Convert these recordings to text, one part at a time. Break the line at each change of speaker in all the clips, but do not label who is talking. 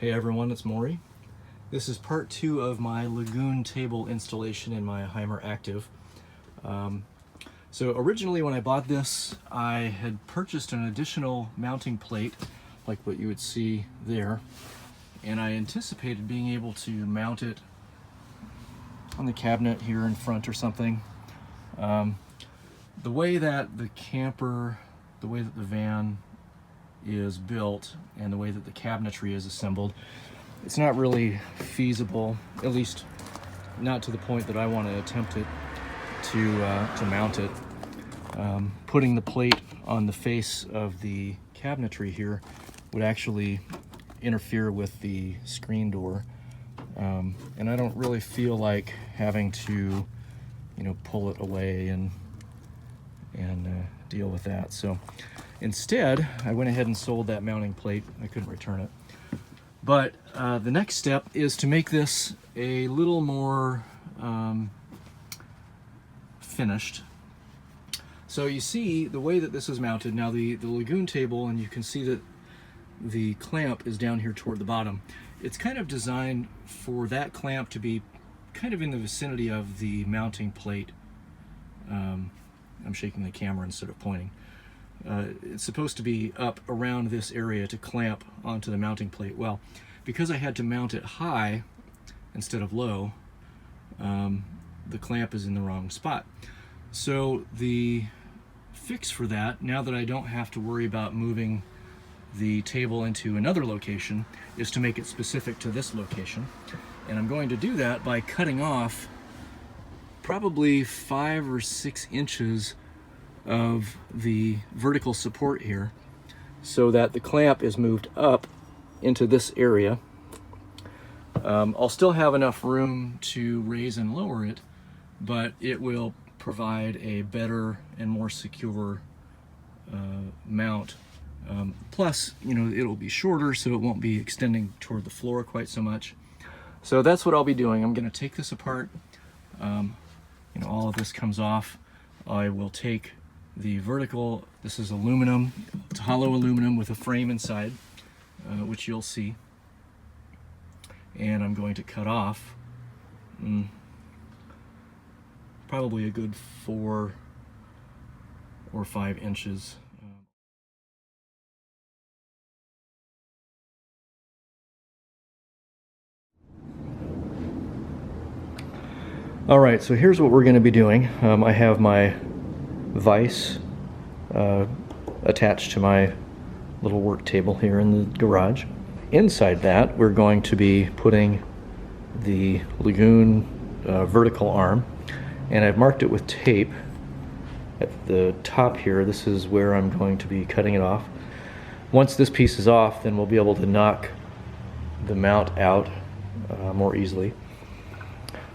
Hey everyone, it's Maury. This is part 2 of my Lagun Table installation in my Hymer Aktiv. So originally when I bought this, I had purchased an additional mounting plate, like what you would see there, and I anticipated being able to mount it on the cabinet here in front or something. The way that the camper, the way that the van is built, and the way that the cabinetry is assembled, it's not really feasible, at least not to the point that I want to attempt it to mount it. Putting the plate on the face of the cabinetry here would actually interfere with the screen door, and I don't really feel like having to, pull it away and deal with that. So instead, I went ahead and sold that mounting plate. I couldn't return it. But the next step is to make this a little more finished. So you see the way that this is mounted. Now the Lagun table, and you can see that the clamp is down here toward the bottom. It's kind of designed for that clamp to be kind of in the vicinity of the mounting plate. I'm shaking the camera instead of pointing. It's supposed to be up around this area to clamp onto the mounting plate. Well, because I had to mount it high instead of low, the clamp is in the wrong spot. So the fix for that, now that I don't have to worry about moving the table into another location, is to make it specific to this location. And I'm going to do that by cutting off probably 5 or 6 inches of the vertical support here, so that the clamp is moved up into this area. I'll still have enough room to raise and lower it, but it will provide a better and more secure mount. Plus, it'll be shorter, so it won't be extending toward the floor quite so much. So that's what I'll be doing. I'm going to take this apart. All of this comes off. I will take the vertical, this is aluminum, it's hollow aluminum with a frame inside, which you'll see. And I'm going to cut off probably a good 4 or 5 inches. All right, so here's what we're going to be doing. I have my vise attached to my little work table here in the garage. Inside that, we're going to be putting the Lagun vertical arm, and I've marked it with tape at the top here. This is where I'm going to be cutting it off. Once this piece is off, then we'll be able to knock the mount out more easily.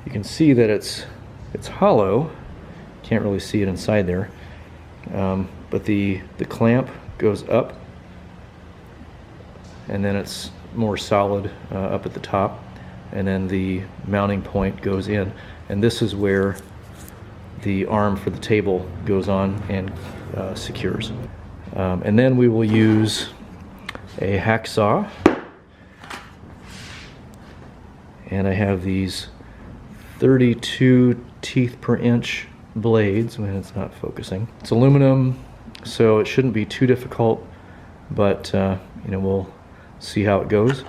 You can see that it's hollow. Can't really see it inside there, but the clamp goes up, and then it's more solid up at the top, and then the mounting point goes in, and this is where the arm for the table goes on and secures. And then we will use a hacksaw, and I have these 32 teeth per inch blades. When it's not focusing, it's aluminum, so it shouldn't be too difficult, but we'll see how it goes.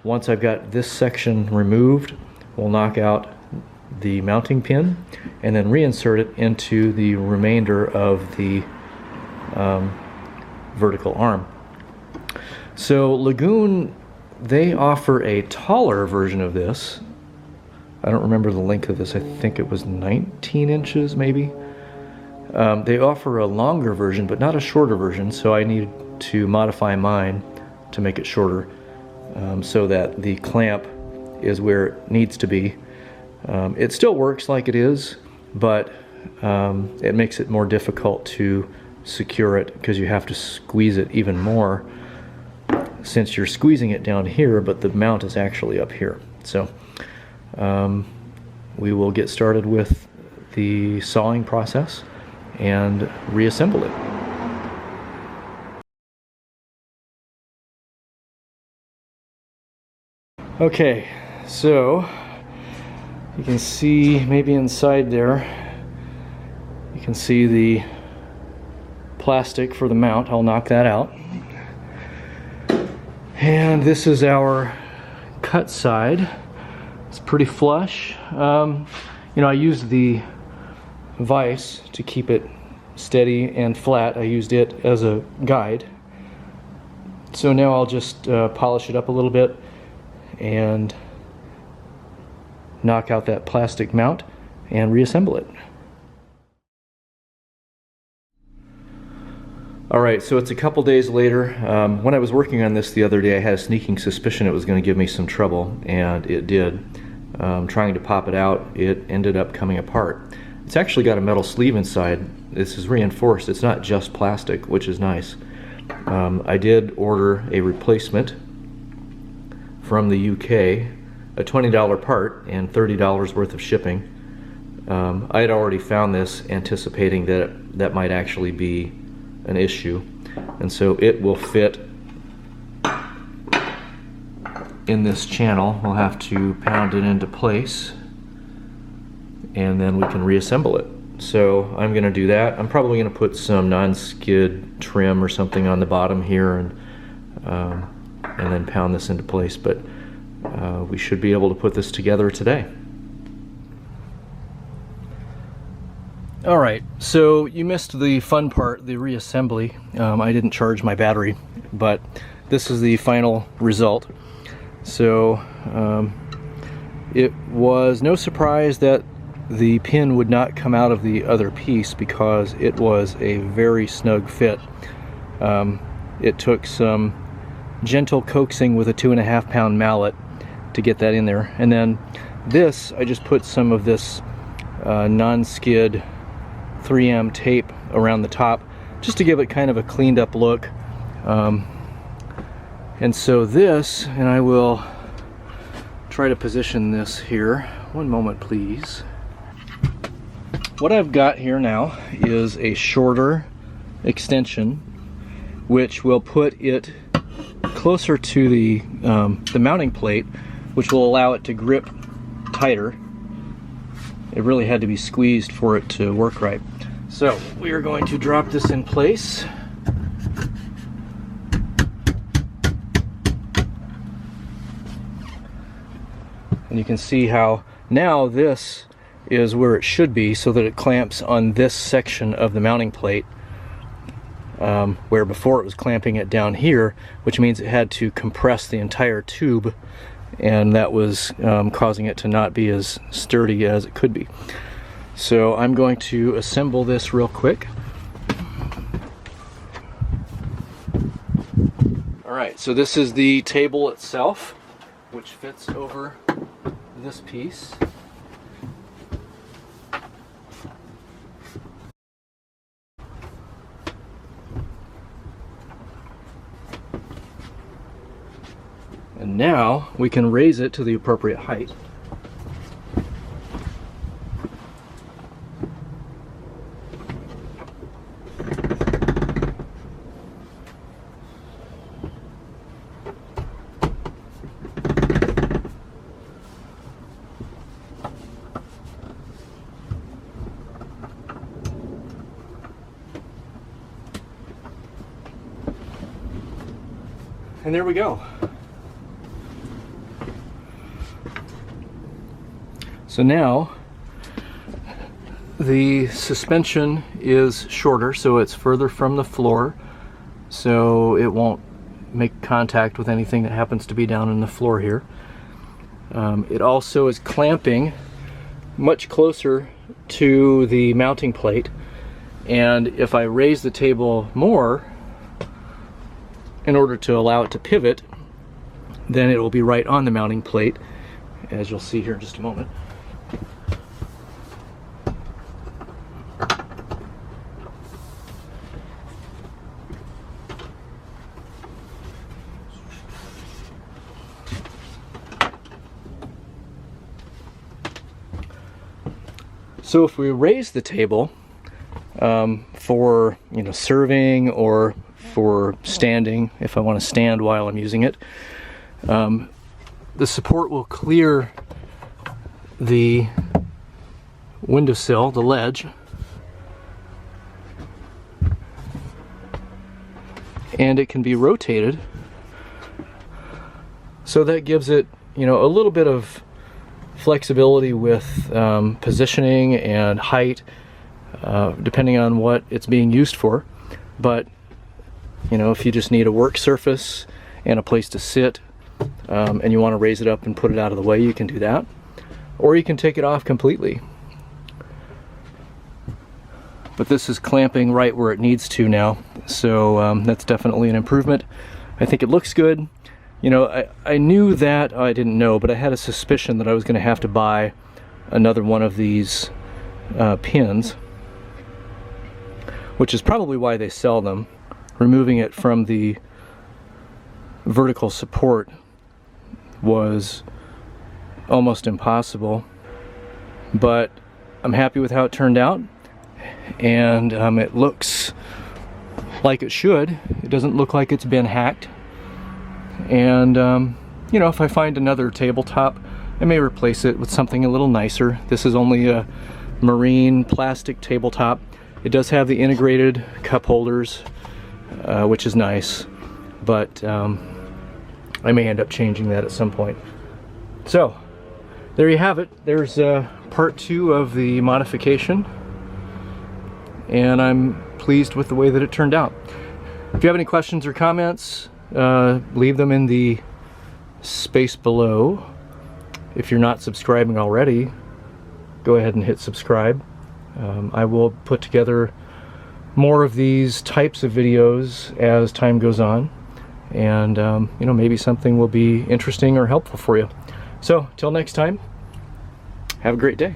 Once I've got this section removed, we'll knock out the mounting pin and then reinsert it into the remainder of the vertical arm. So Lagun, they offer a taller version of this. I don't remember the length of this. I think it was 19 inches maybe. They offer a longer version, but not a shorter version, so I needed to modify mine to make it shorter, so that the clamp is where it needs to be. It still works like it is, but it makes it more difficult to secure it because you have to squeeze it even more, since you're squeezing it down here, but the mount is actually up here. So we will get started with the sawing process and reassemble it. Okay, so you can see maybe inside there, you can see the plastic for the mount. I'll knock that out. And this is our cut side. It's pretty flush. You know, I used the vise to keep it steady and flat. I used it as a guide. So now I'll just polish it up a little bit and knock out that plastic mount and reassemble it. Alright, so it's a couple days later. When I was working on this the other day, I had a sneaking suspicion it was going to give me some trouble, and it did. Trying to pop it out, it ended up coming apart. It's actually got a metal sleeve inside. This is reinforced. It's not just plastic, which is nice. I did order a replacement from the UK, a $20 part and $30 worth of shipping. I had already found this anticipating that that might actually be an issue, and so it will fit in this channel. We'll have to pound it into place and then we can reassemble it. So I'm going to do that. I'm probably going to put some non-skid trim or something on the bottom here and then pound this into place, but we should be able to put this together today. Alright, so you missed the fun part, the reassembly. I didn't charge my battery, but this is the final result. So it was no surprise that the pin would not come out of the other piece because it was a very snug fit. It took some gentle coaxing with a 2.5 pound mallet to get that in there. And then this, I just put some of this non-skid 3M tape around the top just to give it kind of a cleaned up look. And so this, and I will try to position this here. One moment, please. What I've got here now is a shorter extension, which will put it closer to the mounting plate, which will allow it to grip tighter. It really had to be squeezed for it to work right. So we are going to drop this in place. And you can see how now this is where it should be, so that it clamps on this section of the mounting plate, where before it was clamping it down here, which means it had to compress the entire tube, and that was causing it to not be as sturdy as it could be. So I'm going to assemble this real quick. Alright, so this is the table itself, which fits over this piece. And now we can raise it to the appropriate height. And there we go. So now the suspension is shorter, so it's further from the floor, so it won't make contact with anything that happens to be down on the floor here. It also is clamping much closer to the mounting plate, and if I raise the table more in order to allow it to pivot, then it will be right on the mounting plate, as you'll see here in just a moment. So if we raise the table for serving or for standing, if I want to stand while I'm using it, the support will clear the windowsill, the ledge, and it can be rotated, so that gives it, you know, a little bit of flexibility with positioning and height, depending on what it's being used for. But you know, if you just need a work surface and a place to sit, and you want to raise it up and put it out of the way, you can do that, or you can take it off completely. But this is clamping right where it needs to now, so that's definitely an improvement. I think it looks good. You know, I knew that, I didn't know, but I had a suspicion that I was going to have to buy another one of these pins, which is probably why they sell them. Removing it from the vertical support was almost impossible, but I'm happy with how it turned out, and it looks like it should. It doesn't look like it's been hacked. And you know, if I find another tabletop, I may replace it with something a little nicer. This is only a marine plastic tabletop. It does have the integrated cup holders, which is nice, but I may end up changing that at some point. So there you have it. There's part 2 of the modification, and I'm pleased with the way that it turned out. If you have any questions or comments, leave them in the space below. If you're not subscribing already, go ahead and hit subscribe. I will put together more of these types of videos as time goes on, and you know, maybe something will be interesting or helpful for you. So till next time, have a great day.